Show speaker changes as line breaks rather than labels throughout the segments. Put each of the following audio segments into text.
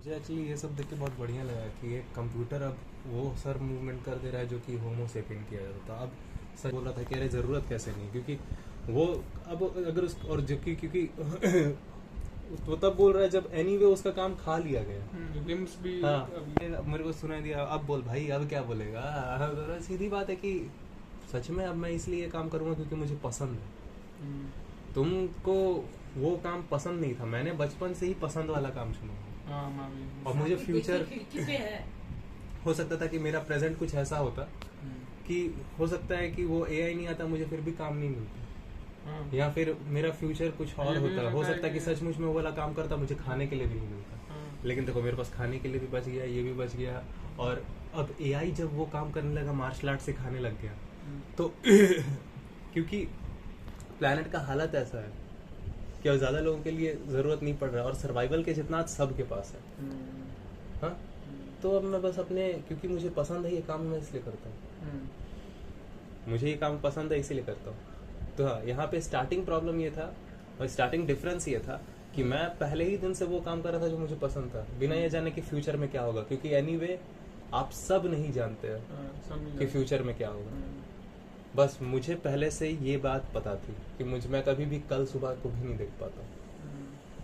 मुझे एक्चुअली ये सब देख के बहुत बढ़िया लगा कि एक कंप्यूटर अब वो सर मूवमेंट कर दे रहा है जो कि होमो सेपियन किया जाता था। अब सर बोल रहा था कि अरे ज़रूरत कैसे नहीं, क्योंकि वो अब अगर उस और जबकि क्योंकि वो तब बोल रहा है जब एनीवे उसका काम खा लिया गया।
लिम्स भी
हाँ, अब मेरे को सुनाई दिया, अब बोल भाई, अब क्या बोलेगा। तो सीधी बात है कि सच में अब मैं इसलिए ये काम करूँगा क्योंकि मुझे पसंद है। तुमको वो काम पसंद नहीं था, मैंने बचपन से ही पसंद वाला काम चुना। और मुझे फ्यूचर हो सकता था कि मेरा प्रेजेंट कुछ ऐसा होता कि हो सकता है कि वो एआई नहीं आता, मुझे फिर भी काम नहीं मिलता, या फिर मेरा फ्यूचर कुछ और होता। हो सकता है कि सचमुच में वो वाला काम करता, मुझे खाने के लिए भी नहीं मिलता। लेकिन देखो, मेरे पास खाने के लिए भी बच गया, ये भी बच गया। और अब एआई जब वो काम करने लगा, मार्शल आर्ट सिखाने लग गया, तो क्योंकि प्लैनेट का हालत ऐसा है कि अब ज्यादा लोगों के लिए जरूरत नहीं पड़ रहा, और सर्वाइवल के जितना आज सबके पास है। हाँ, तो अब मैं बस अपने, क्योंकि मुझे पसंद है ये काम, मैं इसलिए करता हूँ। मुझे ये काम पसंद है इसीलिए करता हूँ। तो हाँ, यहाँ पे स्टार्टिंग प्रॉब्लम ये था, और स्टार्टिंग डिफरेंस ये था कि मैं पहले ही दिन से वो काम कर रहा था जो मुझे पसंद था, बिना ये जाने कि फ्यूचर में क्या होगा। क्योंकि एनीवे आप सब नहीं जानते हैं कि फ्यूचर में क्या होगा। बस मुझे पहले से ये बात पता थी कि मैं कभी भी कल सुबह को भी नहीं देख पाता।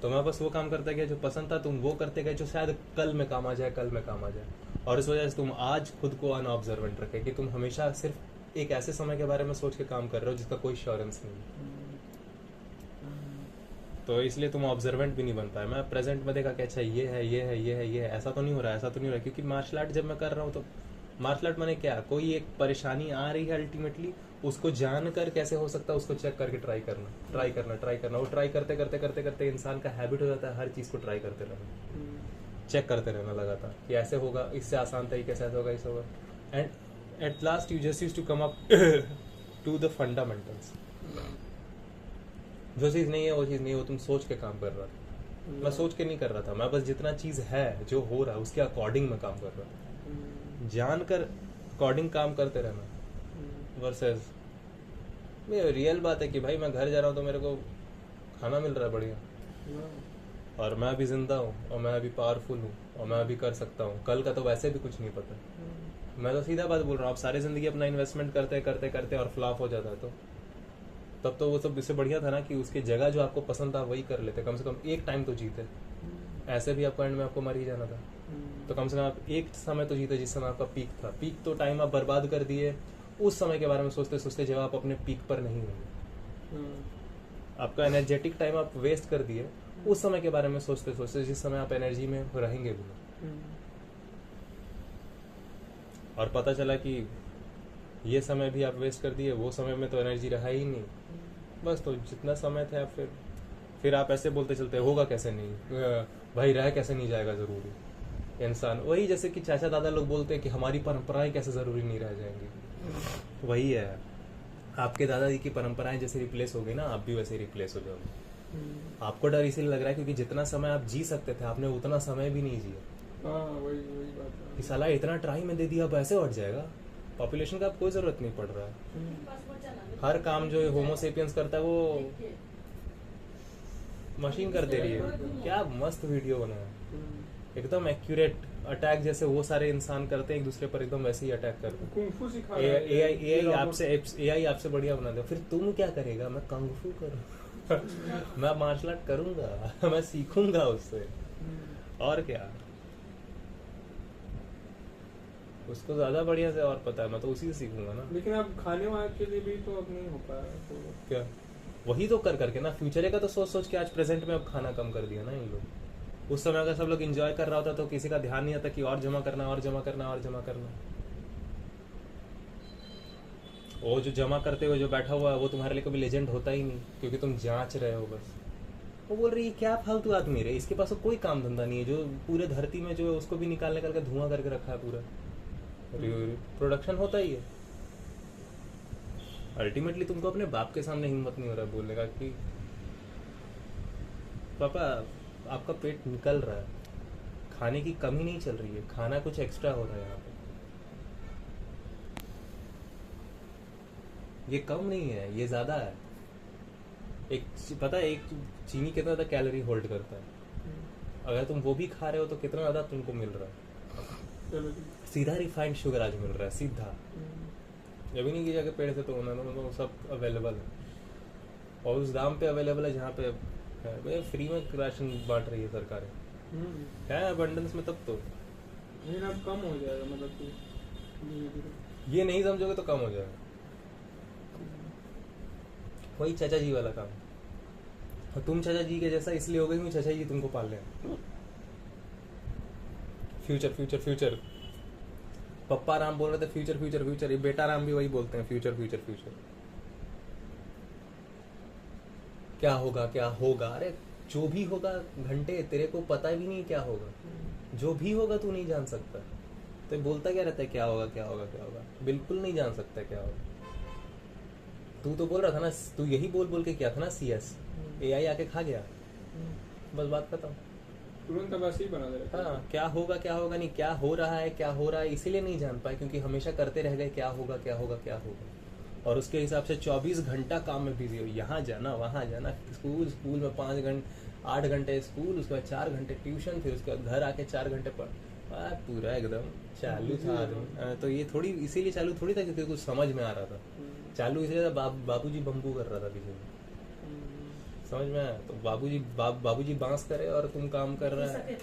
तो मैं बस वो काम करता गया जो पसंद था, तुम वो करते गए जो शायद कल में काम आ जाए, कल में काम आ जाए। और इस वजह से तुम आज खुद को अनऑब्जर्वेंट रखे कि तुम हमेशा सिर्फ एक ऐसे समय के बारे में सोच के काम कर रहे हो जिसका कोई श्योरेंस नहीं। तो इसलिए तुम ऑब्जर्वेंट भी नहीं बन पाए। मैं प्रेजेंट में देखा कि अच्छा ये है, ये है, ये है, ये है, ऐसा तो नहीं हो रहा, ऐसा तो नहीं हो रहा। क्योंकि मार्शल आर्ट जब मैं कर रहा हूँ, तो मार्शल आर्ट मैंने क्या, कोई एक परेशानी आ रही है, अल्टीमेटली उसको जानकर कैसे हो सकता है उसको चेक करके ट्राई करना। वो ट्राई करते करते करते करते इंसान का हैबिट हो जाता है हर चीज को ट्राई करते रहना, चेक करते रहना लगातार कि ऐसे होगा, इससे आसान तरीके से ऐसे होगा, इससे होगा। And at last you just used to come up to the fundamentals. जो चीज नहीं है वो चीज नहीं है, वो तुम सोच के काम कर रहा था। मैं सोच के नहीं कर रहा था, मैं बस जितना चीज है जो हो रहा है उसके अकॉर्डिंग में काम कर रहा था। जानकर अकॉर्डिंग काम करते रहना वर्सेस रियल बात है कि भाई मैं घर जा रहा हूँ तो मेरे को खाना मिल रहा है बढ़िया, और मैं अभी जिंदा हूँ, और मैं अभी पावरफुल हूँ, और मैं अभी कर सकता हूँ। कल का तो वैसे भी कुछ नहीं पता। मैं तो सीधा बात बोल रहा हूँ, आप सारी जिंदगी अपना इन्वेस्टमेंट करते करते करते और फ्लॉप हो जाता है, तो तब तो वो सब इससे बढ़िया था ना कि उसकी जगह जो आपको पसंद था वही कर लेते, कम से कम एक टाइम तो जीते। ऐसे भी आपको एंड में आपको मर ही जाना था, तो कम से कम आप एक समय तो जीते जिस समय आपका पीक था। पीक तो टाइम आप बर्बाद कर दिए उस समय के बारे में सोचते सोचते जब आप अपने पीक पर नहीं होंगे। आपका एनर्जेटिक टाइम आप वेस्ट कर दिए उस समय के बारे में सोचते सोचते जिस समय आप एनर्जी में रहेंगे भी। और पता चला कि ये समय भी आप वेस्ट कर दिए, वो समय में तो एनर्जी रहा ही नहीं। बस तो जितना समय था फिर आप ऐसे बोलते चलते होगा कैसे नहीं, भाई रह कैसे नहीं जाएगा जरूरी इंसान। वही जैसे कि चाचा दादा लोग बोलते हैं कि हमारी परंपराएं कैसे जरूरी नहीं रह जाएंगी। वही है, आपके दादाजी की परंपराएं जैसे रिप्लेस हो गई ना, आप भी वैसे रिप्लेस हो जाओगे। आपको डर इसीलिए लग रहा है क्योंकि जितना समय आप जी सकते थे आपने उतना समय भी नहीं जिया।
वही बात है
कि साला इतना ट्राई में दे दिया, अब ऐसे हट जाएगा। पॉपुलेशन का अब कोई जरूरत नहीं पड़ रहा है। हर काम जो होमो सेपियंस करता है वो मशीन कर दे रही है। क्या मस्त वीडियो बनाया, एकदम एक्यूरेट अटैक जैसे वो सारे इंसान करते हैं एक दूसरे पर, एकदम वैसे ही अटैक करते हैं।
कुंग फू सिखा
एआई आपसे बढ़िया बना दे। फिर तुम क्या करेगा? मैं कंगफू करूंगा मैं मार्शल आर्ट करूंगा मैं सीखूंगा उससे, और क्या। उसको ज्यादा बढ़िया से और पता है, मैं तो उसी से सीखूंगा ना।
लेकिन अब खाने वाले के लिए भी तो अब नहीं हो पाया तो
क्या वही तो कर करके ना, फ्यूचर का तो सोच सोच के आज प्रेजेंट में अब खाना कम कर दिया ना इन लोग। उस समय अगर सब लोग एंजॉय कर रहा होता तो किसी का ध्यान नहीं आता कि और जमा करना, और जमा करना, और जमा करना। वो जो जमा करते हुए जो बैठा हुआ है वो तुम्हारे लिए कभी लेजेंड होता ही नहीं, क्योंकि तुम जांच रहे हो बस। वो बोल रही है क्या फालतू आदमी रहे, इसके पास तो कोई काम धंधा नहीं है, जो पूरे धरती में जो है उसको भी निकाल निकाल के धुआं करके रखा है पूरा। प्रोडक्शन होता ही है। अल्टीमेटली तुमको अपने बाप के सामने हिम्मत नहीं हो रहा बोलने का कि पापा आपका पेट निकल रहा है, खाने की कमी नहीं चल रही है, खाना कुछ एक्स्ट्रा हो रहा है यहाँ पे। ये कम नहीं है, ये ज्यादा है। एक पता है एक चीनी कितना कैलोरी होल्ड करता है? अगर तुम वो भी खा रहे हो तो कितना ज्यादा तुमको मिल रहा है?
चलो ठीक।
सीधा रिफाइंड शुगर आज मिल रहा है, सीधा। ये भी नहीं कि जाके पेड़ से तो उन्होंने सब अवेलेबल है, और उस दाम पे अवेलेबल है जहाँ पे है। भाई फ्री में राशन बांट रही है सरकारें, है अबंडेंस में, तब तो
लेकिन अब कम हो जाएगा, मतलब कि धीरे-धीरे।
ये नहीं समझोगे तो कम हो जाएगा। वही चाचा जी वाला काम, और तुम चाचा जी के जैसा इसलिए हो गई क्योंकि चाचा जी तुमको पाल रहे हैं। फ्यूचर फ्यूचर फ्यूचर, पप्पा राम बोल रहे थे फ्यूचर फ्यूचर फ्यूचर, ये बेटा राम भी वही बोलते हैं, फ्यूचर फ्यूचर फ्यूचर। क्या होगा क्या होगा, अरे जो भी होगा घंटे, तेरे को पता भी नहीं क्या होगा। जो भी होगा तू नहीं जान सकता, तो बोलता क्या रहता है क्या होगा क्या होगा क्या होगा, बिल्कुल नहीं जान सकता क्या होगा। तू तो बोल रहा था ना, तू यही बोल बोल के क्या था ना, CS AI आके खा गया, बस बात खत्म।
तुरंत आभासी बना दे रहा है।
हाँ, क्या होगा नहीं, क्या हो रहा है इसीलिए नहीं जान पाए, क्योंकि हमेशा करते रह गए क्या होगा क्या होगा क्या होगा, और उसके हिसाब से 24 घंटा काम में बिजी हो, यहाँ जाना वहाँ जाना, स्कूल में 8 घंटे स्कूल, उसके बाद 4 घंटे ट्यूशन, फिर उसके बाद घर आके 4 घंटे पढ़, पूरा एकदम चालू था आदमी। तो ये थोड़ी इसीलिए चालू थोड़ी था क्योंकि कुछ समझ में आ रहा था, चालू इसलिए था बाबूजी बम्बू कर रहा था पीछे, समझ में आया? तो बाबूजी बांस करे और तुम काम कर रहे हैं।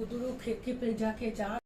उधर खिड़की पे जाके जा